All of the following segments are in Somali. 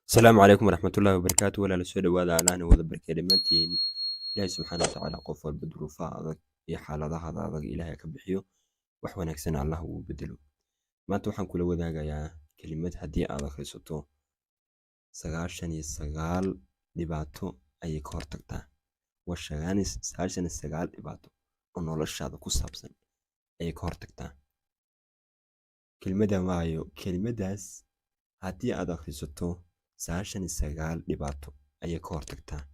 السلام عليكم ورحمة الله وبركاته ولا لسود وهذا أنا وذا بركلمتين إلهي سبحانه وتعالى قفل بدروفا أضك إي حالة هذا أضك إلهي كبحيو وحونا كسنا الله وبدلو ما توحن كل وذاك يا كلمة هدي أضك رسوتو سغاشن يسغال دباتو أي كورتكتا وشغاني سغاشن يسغال دباتو ونولش هذا كسابسن أي كورتكتا كلمة مايو كلمة داس هدي أضك رسوتو سغاشن يسغال دباتو أي كورتكتا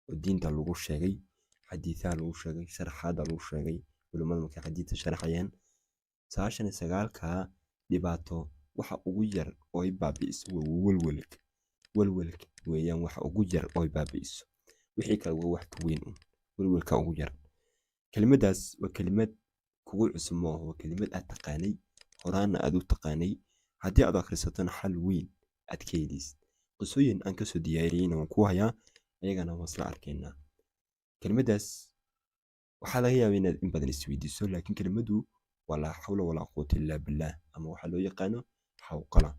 ودينتا لوgu sheegay xadiiثaha lagu sheegay sharaxaada lagu sheegay culimada markay xadiidka sharaxayeen 99ka dhibaato waxa ugu yar oo ay baabi'iso walwalka weeyaan waxa ugu yar oo ay baabi'iso wixii kale waa wax ka weyn walwalka ugu yar kelimadaas waa kelimad kugu cusub ma aha waa kelimad aad taqaanay horaana aad u taqaanay haddii aad akhrisatana xal weyn aad ka helaysid qisooyin aan kasoo diyaariyeyna waan ku hayaa ayagana waan isla arkaynaa kelimadaas waxaa laga yaabaa inaad in badan isweydiiso laakiin kelimadu waa laa xawla walaa quwata illaa billaah ama waxaa loo yaqaano xawqala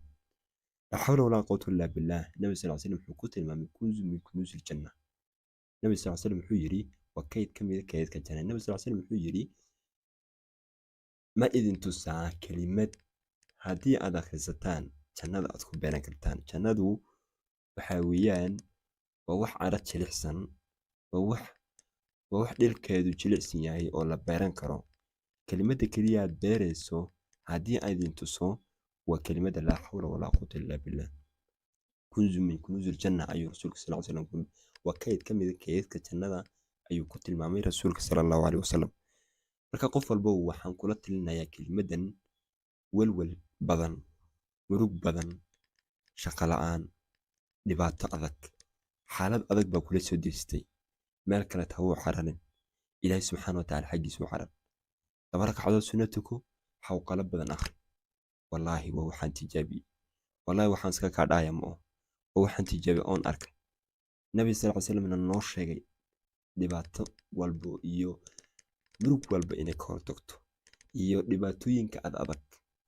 laa xawla walaa quwata illaa billaah nabi sal ly slam wuxuu ku tilmaamay kunzu min kunuusi ljanna nabi sal ly slam wuxuu yidhi waa kayd ka mida kaydadka janna nabi sal ly slam wuxuu yidhi ma idin tusaa kelimad haddii aad akhrisataan jannada aad ku beeran kartaan jannadu waxaa weeyaan waa wax cara jilicsan waa wax dhirkeedu jilicsan yahay oo la beeran karo kelimada keliya aad beerayso haddii aad idin tuso waa kelimada laa xawla walaa quwata illaa billaah kunzu min kunuuzi ljanna ayuu rasuulka sal ly slam waa kayd ka mida kaydadka jannada ayuu ku tilmaamay rasuulka sala allahu caleyhi wasalam marka qof walba waxaan kula talinayaa kelimadan walwal badan murug badan shaqo la'aan dhibaato adag xaalad adag baa kula soo deystay meel kale ha u cararin ilaahay subxaana watacaala xaggiisa u carar laba ragcadood sunno tuko xawqalo badan akhri wallaahi waa waxaan tijaabiyey wallaahi waxaan iska kaa dhaaya ma oo waa waxaan tijaabiyey oon arkay nabi sal ly slamna noo sheegay dhibaato walbo iyo murug walba inay ka hortagto iyo dhibaatooyinka ad adag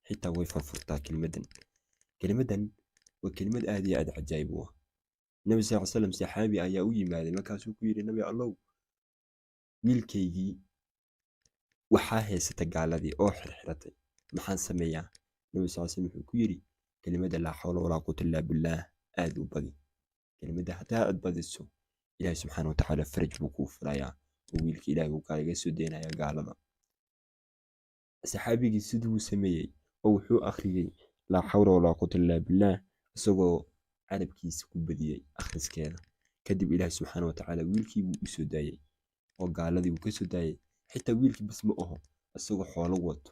xitaa way furfurtaa kelimadan waa kelimad aad iyo aad cajaayib u ah nabi sal ly slam saxaabi ayaa u yimaaday markaasuu ku yidhi nabi allow wiilkaygii waxaa haysata gaaladii oo xirxiratay maxaan sameeyaa nabi sal ly slam wuxuu ku yidhi kelimada laa xawla walaa quwata illaa billaah aad u badi kelimada haddaa aad badiso ilaahi subxaana watacaala faraj buu kuu furayaa oo wiilka ilaahi uu kaaga soo deynaya gaalada saxaabigii siduu sameeyey oo wuxuu akhriyey laa xawla walaa quwata illaa billaah isagoo carabkiisa ku badiyey akhriskeeda kadib ilaahi subxaana watacaala wiilkii buu u soo daayey oo gaaladii uu ka soo daayey xitaa wiilkii bas ma aho isagoo xoolo wato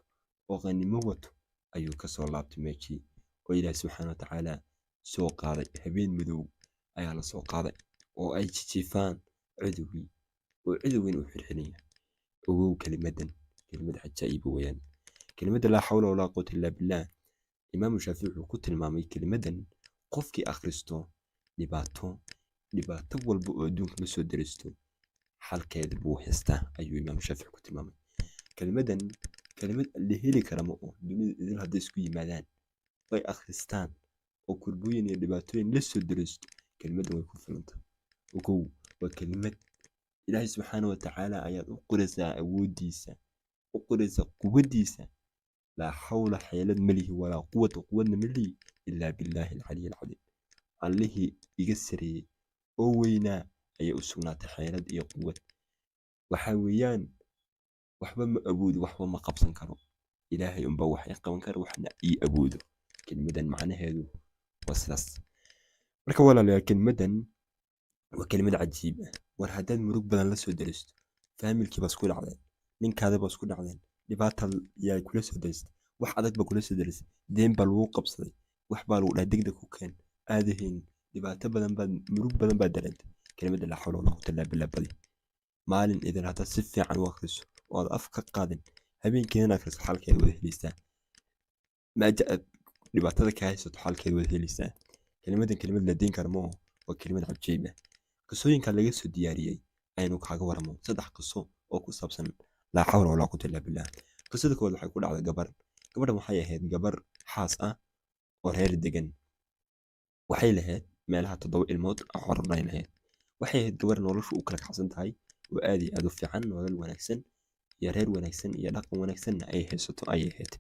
oo qanimo wato ayuu ka soo laabtay meeshii oo ilaahi subxaana watacaala soo qaaday habeen madow ayaa la soo qaaday oo ay jijiifaan cudowgii oo cudowgiina u xirxirinaya ogow kelimad cajaa'iba weeyaan kelimada laa xawla walaa quwata illaa billaah imaamu shaafici wuxuu ku tilmaamay kelimadan qofkii akhristo dhibaato walba oo adduunka la soo daristo xalkeeda buu haystaa ayuu imaamu shaafici ku tilmaamay kelimad la heli kara ma oo dunida idil hadday isku yimaadaan way akhristaan oo kurbooyin iyo dhibaatooyin la soo daristo kelimadan way ku filanta ogow waa kelimad ilaahay subxaana watacaala ayaad u qoraysaa awooddiisa u qoraysaa quwaddiisa laa xawla xeelad malihi walaa quwata quwadna malihi ilaa billaahi alcaliyi alcadiim allihii iga sareeyey oo weynaa ayay u sugnaatay xeelad iyo quwad waxaa weeyaan waxba ma awoodo waxba ma qabsan karo ilaahay unba wax i qaban kara waxna ii awoodo kelimadan macnaheedu waa sidaas marka walaalayaal kelimadan waa kelimad cajiib ah war haddaad murug badan la soo daristo faamilkii baa isku dhacdeen ninkaada baa isku dhacdeen dhibaata yaa kula soo daristay wax adag baa kula soo daristay deen baa lagu qabsaday wax baa lagu dhaha degdeg ku keen aadahayn dhibaato badan baad murug badan baad dareentay kelimada laa xawla walaa quwata illaa billaah badi maalin idin haddaad si fiican u akhriso oo aad af ka qaadin habeenkeedana akhriso xalkeeda wada helaysaa maaja aad dhibaatada ka haysato xalkeeda wada helaysaa kelimadan kelimad la deyn kara ma oo waa kelimad cajiib ah qisooyinka laga soo diyaariyey aynu kaaga waramo 3 qiso oo ku saabsan laa xawla walaa quwata illaa billaah qisada koowaad waxay ku dhacday gabadhan waxay ahayd gabar xaas ah oo reer degan waxay lahayd meelaha 7 ilmood oo carruur ay lahayd. Waxay ahayd gabar noloshu u kala kacsan tahay oo aad iyo aad u fiican, nolol wanaagsan iyo reer wanaagsan iyo dhaqan wanaagsanna ay haysato ayay ahayd.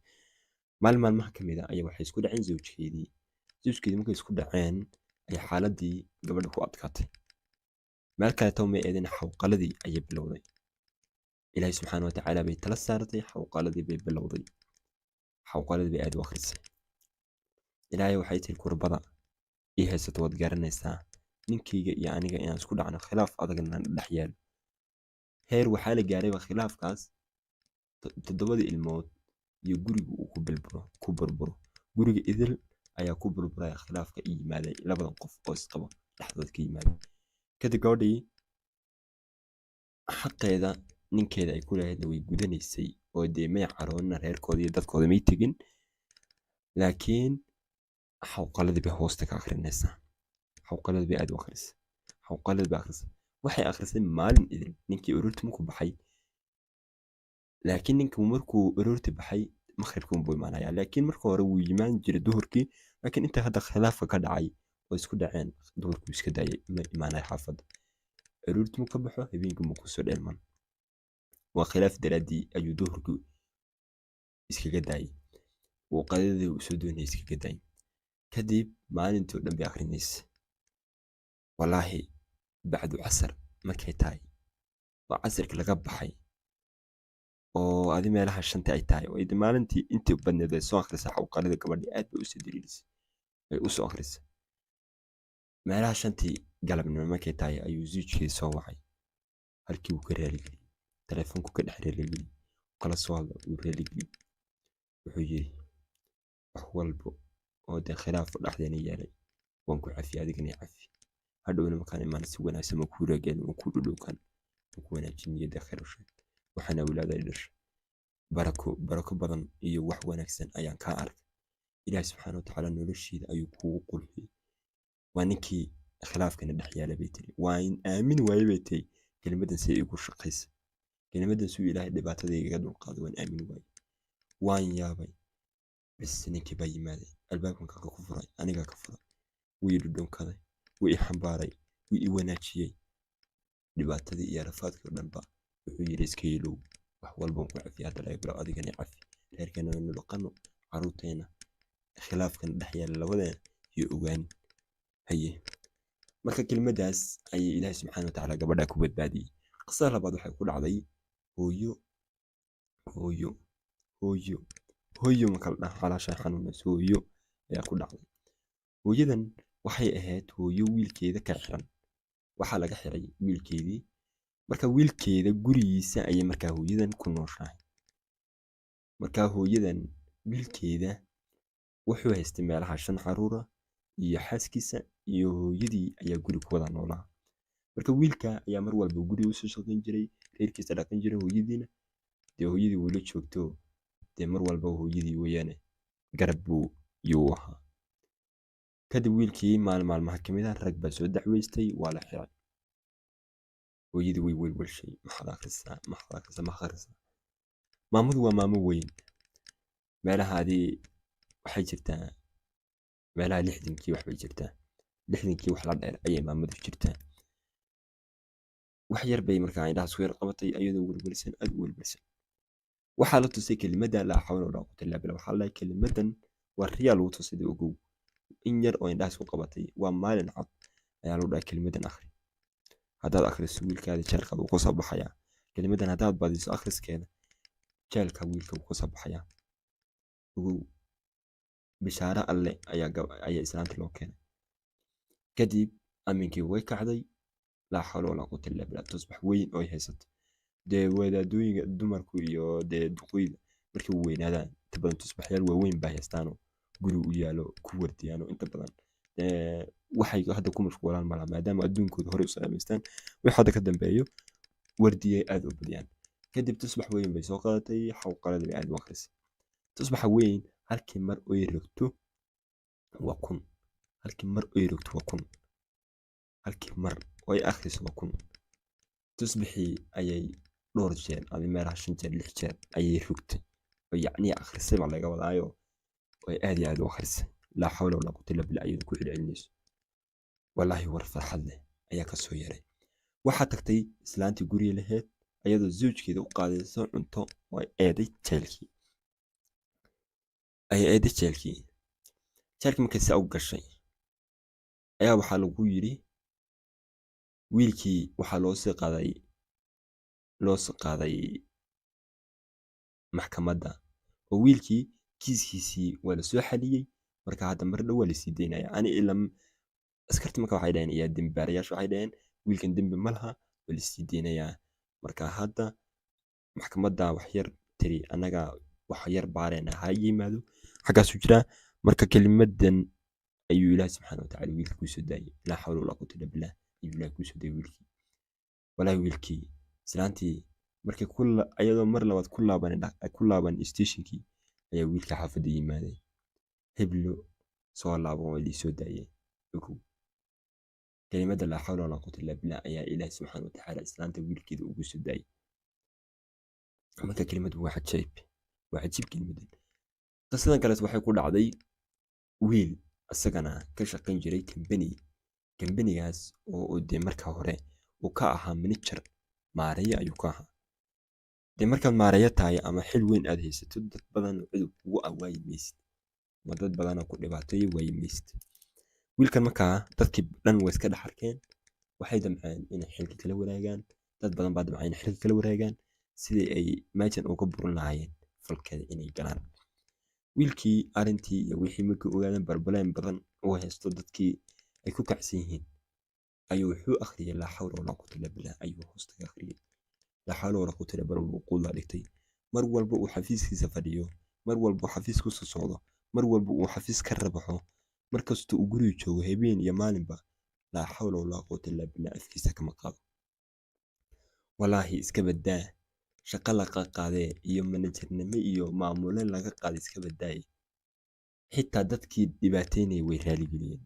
Maalin maalmaha ka mid ah ayaa waxay isku dhaceen zawjkeedii. Zawjkeedii markay isku dhaceen ayaa xaaladii gabadha ku adkaatay. meel kaleeto ma eedin, xawqaladii ayay bilowday. ilaahay subxaana wa tacaala bay tala saartay, xawqaladii bay bilowday. xawqaladii bay aad u akhrisay. ilaahay waxay tiri kurbada ii haysato waad garanaysaa, ninkayga iyo aniga inaan isku dhacno, khilaaf adagna dhex yaalo. heer waxaa la gaarayba khilaafkaas 7 ilmood iyo guriga uu ku burburo. guriga idil ayaa ku burburaya khilaafka i yimaaday labadan qof oo isqaba dhexdood ka yimaaday. kadib gabadhii xaqeeda ninkeeda ay ku lahaydna way gudanaysay oo dee may caroonina, reerkooda iyo dadkooda may tegin, laakiin xawqaladii bay hoosta ka akhrinaysaa. xawqaladii bay aad u akhrisay. xawqaladii bay akhrisay. waxay akhrisay maalin idin. ninkii ururti markuu baxay, laakiin ninku markuu ururti baxay maqribkii buu imaanayaa, laakiin marka hore wuu imaan jiray duhurkii. laakiin inta hadda khilaafka ka dhacay oo isku dhaceen, duhurkii iska daayay ma imaanay xaafadda. ururti mu ka baxo, habeenkii mu kusoo dheelman. waa khilaaf daraadii ayuu duhurkii iskaga daayay. wuu qadadii u soo doonayay iskaga daayay. kadib maalintii oo dhan bay akhrinaysa. wallaahi bacdu casar markay tahay oo casirkii laga baxay oo adi meelaha 5 ay tahay oo maalintii intii badneed ay soo akhrisay xawqalada gabadhii aad bay u soo diriirisay. ay u soo akhrisay meelaha 5 galabnimo markay tahay ayuu zawjkeedii soo wacay. halkii uu ka raaligeliyay, taleefanku ka dhex raaligeliyay, kala soo hadla uu raaligeliyay. wuxuu yiri wax walbo oo dee khilaaf dhexdeena yeelay waan ku cafiyay, adigana cafi. hadhowna markaan imaan si wanaagsan ma kuu raageen, ma kuu dhudhowkan, ma ku wanaajin niyadda khayr u sheeg. waxaana awlaaday dhashay barako badan iyo wax wanaagsan ayaan kaa arkay. ilaahay subxaana wa tacaala noloshiida ayuu kugu qulfiyey. waa ninkii khilaafkana dhex yaala bay tiri. waa in aamin waaye bay tiri kelimadan si igu shaqaysa. kelimadan si ilaahay dhibaatadayga iga dulqaaday waan aamin waaye. waan yaabay. bas ninkii baa yimaaday, albaabkan ka ku furay, aniga ka furay. wuu i dhudhunkaday, wuu i xambaaray, wuu i wanaajiyey. dhibaatadii iyo rafaadkii oo dhanba wuxuu yiri iska ilow, wax walba ku cafi, hadda laga bilaabo adigana cafi. reerkeena waynu dhaqano, carruurteena khilaafkan dhex yaala labadeena iyo ogaan. haye marka kelimadaas ayay ilaahay subxaana wa tacaala gabadha ku badbaadiyey. qisada labaad waxay ku dhacday hooyo marka la dhaho calaasha xanuunaysa, hooyo ayaa ku dhacday. hooyadan waxay ahayd hooyo wiilkeeda ka xiran. waxaa laga xiray wiilkeedii. marka wiilkeeda gurigiisa ayay markaa hooyadan ku nooshahay. markaa hooyadan wiilkeeda wuxuu haystay meelaha 5 carruura iyo xaaskiisa iyo hooyadii ayaa guri ku wada noolaa. marka wiilka ayaa mar walba guriga usoo shaqayn jiray, reerkiisa dhaqan jiray. hooyadiina dee hooyadii wuu la joogto, dee mar walba hooyadii weeyaane garab buu yuu ahaa. kadib wiilkii maalmaha ka mid ah rag baa soo dacweystay, waa la xiray. hooyadii way welwelshay, maxaad akhrisaa. maamadu waa maamo weyn. meelahaadii waxay jirtaa meelaha 60kii wax bay jirtaa. 60kii wax la dheer ayay maamadu jirtaa. wax yar bay markaa indhaha isku yar qabatay iyadoo welwelsan, aad u welwelsan. waxaa la tusay kelimada laa xawla walaa quwwata illaa billah. waxaa la dhahay kelimadan waa riyaa lagu tusay ogow. in yar oo indhaha isku qabatay waa maalin cad ayaa lagu dhahay kelimadan akhri. haddaad akhriso wiilkaada jeelkaada wuu kusoo baxayaa. kelimadan haddaad badiso akhriskeeda jeelka wiilka wuu kusoo baxayaa. ogow bishaaro alle ayaa islaanta loo keenay. kadib aminkii way kacday. laa xawla walaa quwwata illaa billah. tusbax weyn oo ay haysato. dee wadaadooyinka dumarku iyo dee duqeyda markay u weynaadaan inta badan tusbaxyaal waaweyn baa haystaanoo guri u yaalo ku wardiyaano inta badan waxay hadda ku mashquulaan malaha, maadaama adduunkooda hore u samaystaan. wix hadda ka dambeeyo wardiyay aad u badiyaan. kadib tusbax weyn bay soo qaadatay, xawqaladii bay aad u akhrisay. tusbaxa weyn halkii mar oy rogto waa 1,000. halkii mar oy rogto waa 1,000. halkii mar oy akhriso waa 1,000. tusbaxii ayay dhowr jeer ama meelaha 5 jeer 6 jeer ayay rogtay oo yacni akhrisay baa laga wadaayo oo aad iyo aad u akhrisay. laa xawla walaa quwwata illaa billah ayay ku celcelinayso. wallaahi war farxad leh ayaa ka soo yaray. waxaa tagtay islaantii guriga lahayd ayadoo zawjkeeda u qaadayso cunto oo ay eeday jeelkii. jeelkii markay saa u gashay ayaa waxaa lagu yidhi wiilkii waxaa loo soo qaaday maxkamadda oo wiilkii kiiskiisii waa la soo xaliyey. marka hadda mar dhow waa lasii daynaya askartii marka waxay dhaheen iyo dembibaarayaashu waxay dhaheen wiilkan dembi ma laha waa lasii daynayaa. marka hadda maxkamadda wax yar tiri annaga wax yar baareen ha yimaado xaggaasu jiraa. marka kelimadan ayuu ilaahi subxaana watacaala wiilka kuu soo daayay. laa xawla walaa quwwata illaa billah ayuu ilaahi kuu soo daayay wiilkii. wallaahi wiilkii islaantii markay ayadoo mar labaad ku laaban stationkii ayaa wiilka xaafadda yimaaday. heblo soo laaban waa liisoo daayay. kelimada laa xawla walaa quwwata illaa billah ayaa ilaahi subxaana watacaala islaanta wiilkeeda ugu soo daayay. marka kelimadu waa cajiib kelimadan. qisadan kaleet waxay ku dhacday wiil isagana ka shaqayn jiray kambanigaas oo dee marka hore uu ka ahaa manager maareeye ayuu ka ahaa. dee markaad maareeye tahay ama xil weyn aad haysato dad badan cudub kugu awaayi maysid ama dad badanoo ku dhibaateeyo waayi maysid. wiilkan markaa dadkii dhan way iska dhex arkeen waxay damceen inay xilka kala waraagaan. dad badan baa damceen inay xilka kala waraagaan sidii ay meeshan uga burin lahaayeen falkeeda inay galaan. wiilkii arrintii iyo wixii markii ogaadeen barbaleen badan oo haysto dadkii ay ku kacsan yihiin ayuu wuxuu akhriyay laa xawla walaa quwwata illaa billah ayuu hoostaga akhriyay. laa xawla walaa quwwata illaa billah buu quudaa dhigtay. mar walba uu xafiiskiisa fadhiyo, mar walba uu xafiis ku soo socdo, mar walba uu xafiis ka rabaxo, markasta uu guriga joogo habeen iyo maalinba laa xawla walaa quwwata illaa billah afkiisa kama qaado. wallaahi iska badaa shaqo laga qaadee iyo manajarnimo iyo maamule laga qaaday iska badaaye xitaa dadkii dhibaateynayay way raaligeliyeen.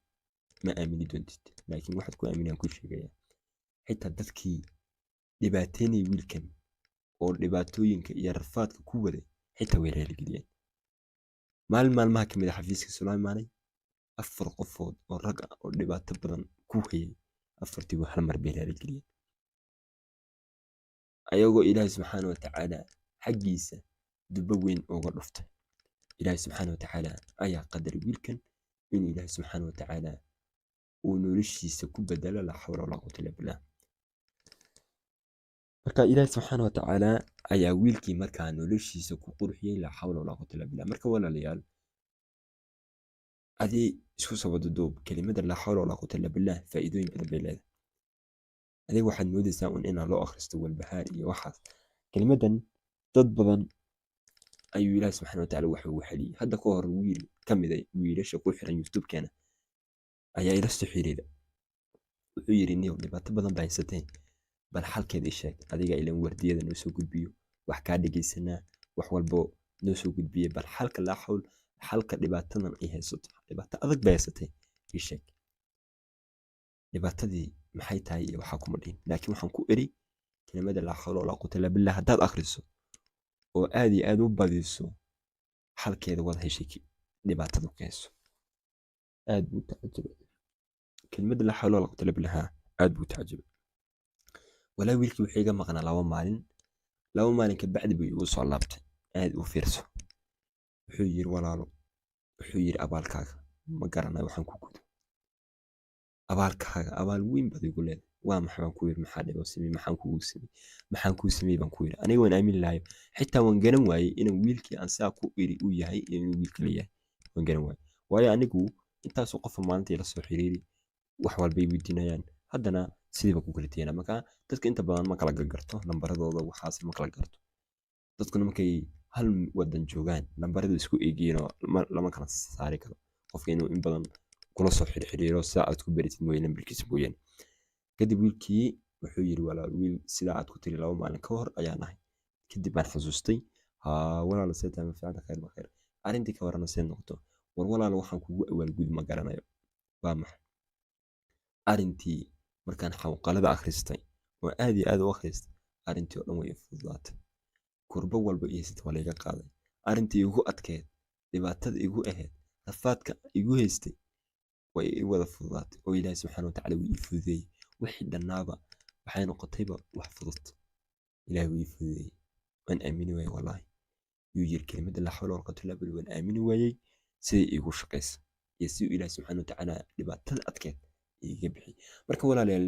ma aamini doontid laakiin waxaad ku aaminaan ku sheegaya xitaa dadkii dhibaateynayay wiilkan oo dhibaatooyinka iyo rafaadka ku waday xitaa way raaligeliyeen. maalin maalmaha ka mid a xafiiska Suleymaanay 4 qofood oo rag ah oo dhibaato badan ku hayay 4tiiba hal mar bay raaligeliyeen ayagoo ilaahi subxaana watacaala xaggiisa dubo weyn uga dhuftay. ilaahi subxaana watacaala ayaa qadaray wiilkan inuu ilaahi subxaana watacaala uu noloshiisa ku bedelo laa xawla walaa quwwata illaa billah. marka ilaahi subxaana watacaala ayaa wiilkii markaa noloshiisa ku qurxiyey laa xawla walaa quwwata illaa billah. marka walaalayaal adii isku soo wadaduub kelimada laa xawla walaa quwwata illaa billah faa'iidooyin badan bay leedahay. adiga waxaad moodaysaa inaa loo akhristo walbahaar iyo waxaas. kelimadan dad badan ayuu ilaahi subxaana watacaala wax ugu xaliyey. hadda ka hor wiil ka mid ah wiilasha ku xiran youtube-keena ayaa ila soo xiriiray wuxuu yidhi niyow dhibaato badan baa haysateen bal xalkeeda ii sheeg. adiga ilan wardiyada noo soo gudbiyo wax kaa dhegaysanaa wax walbo noo soo gudbiye bal xalka dhibaatadan ay haysato dhibaato adag bay haysatee ii sheeg. dhibaatadii maxay tahay iyo waxaa kuma dhihin laakiin waxaan ku eri kelimada laa xawla walaa quwwata illaa billah haddaad akhriso oo aad iyo aad u badiso xalkeeda wada heshay dhibaatada ku hayso. aad buu tacajabay kelimada laa xawla walaa quwwata illaa billah aad buu tacajabay. walaa wiilkii wuxuu iga maqnaa 2 maalin ka bacdi buu igu soo laabtay. aad u fiirso wuxuu yiri walaalo wuxuu yiri abaalkaaga ma garanayo waxaan ku gudo. abaalkaaga abaal weyn baad igu leedahay. waa maxay baan ku yiri maxaa dhibo samee maxaan kuu samey baan ku yiri. aniga waan aamin lahayo xitaa waan garan waayey inaan wiilkii aan saa ku iri uu yahay iyo inuu wiilka la yahay waan garan waayey. waayo anigu intaasoo qof maalintii la soo xiriiri wax walbay weydiinayaan haddana sidii baan ku kala teena. marka dadka inta badan ma kala gargarto lambaradooda waxaas ma kala garto. dadkuna markay hal wadan joogaan lambarada isku eegiino lama kala saari karo. qofka inuu in badan kula soo xiriiro saa aad ku baritid mooyee lambarkiisa mooyeen. kadib wiilkii wuxuu yiri walaal wiil sidaa aad ku tiri 2 maalin ka hor ayaan ahay. kadib baan xasuustay walaal seetaan ma fiicna khayr arrintii ka warana seen noqoto war walaal waxaan kugu awaalgud ma garanayo. waa maxay arrintii markaan xawqalada akhristay oo aad iyo aad u akhristay arrintii oo dhan way fududaatay. kurbo walba iyo sida waa laga qaaday. arrintii igu adkeed dhibaatada igu ahayd rafaadka igu haystay way ii wada fududaatay oo ilaahay subxaana watacaala wuu ii fududeeyey wixii dhannaaba waxay noqotayba wax fudud ilaahay wuu ii fududeeyey waan aamini waayey wallaahi yuu yiri kelimada laa xawla walaa quwwata illaa billah waan aamini waayey siday iigu shaqaysa iyo siduu ilaahay subxaana watacaala dhibaatada adkeed iiga bixiyey marka walaalayaal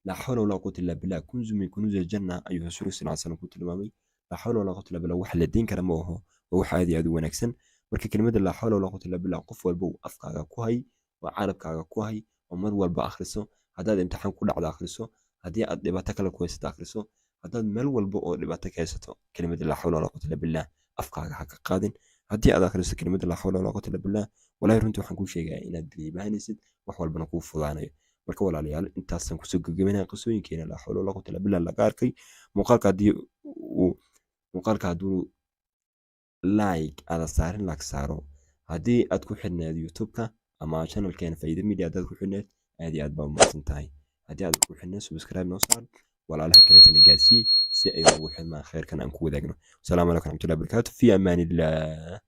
laa xawla walaa quwwata illaa billah kunzu min kunuuzi aljanna ayuu rasuulku sal ly slam ku tilmaamay laa xawla walaa quwwata illaa billah wax la deyn kara ma aho waa wax aad iyo aad u wanaagsan marka kelimada laa xawla walaa quwwata illaa billah qof walba uu afkaaga ku hay oo carabkaaga ku hay oo mar walba akhriso haddaad imtixaan ku dhacdo akhriso haddii aad dhibaato kale ku haysato akhriso haddaad meel walba oo dhibaato ka haysato kelimada laa xawla walaa quwwata illaa billah afkaaga ha ka qaadin haddii aad akhriso kelimada laa xawla walaa quwwata illaa billah wallaahi runtii waxaan kuu sheegayaa inaad liibaanaysid wax walbana kuu fudaanayo marka walaalayaal intaasaan kusoo gabagabaynaya qisooyinkeena laa xawla walaa quwwata illaa billah laga arkay muuqaalka hadduu like aada saarin lag saaro haddii aad ku xidhneed youtube-ka ama channelkeena faa'iido media haddaad ku xidhneed aad iyo aad baa umahadsan tahay haddii aad ku xidhneed subscribe noo saar walaalaha kaleetana gaadsii si ay ugu xidhmaan khayrkan aan ku wadaagno asalaamu calaykum waraxmatullahi wabarakaatu fi amaanillah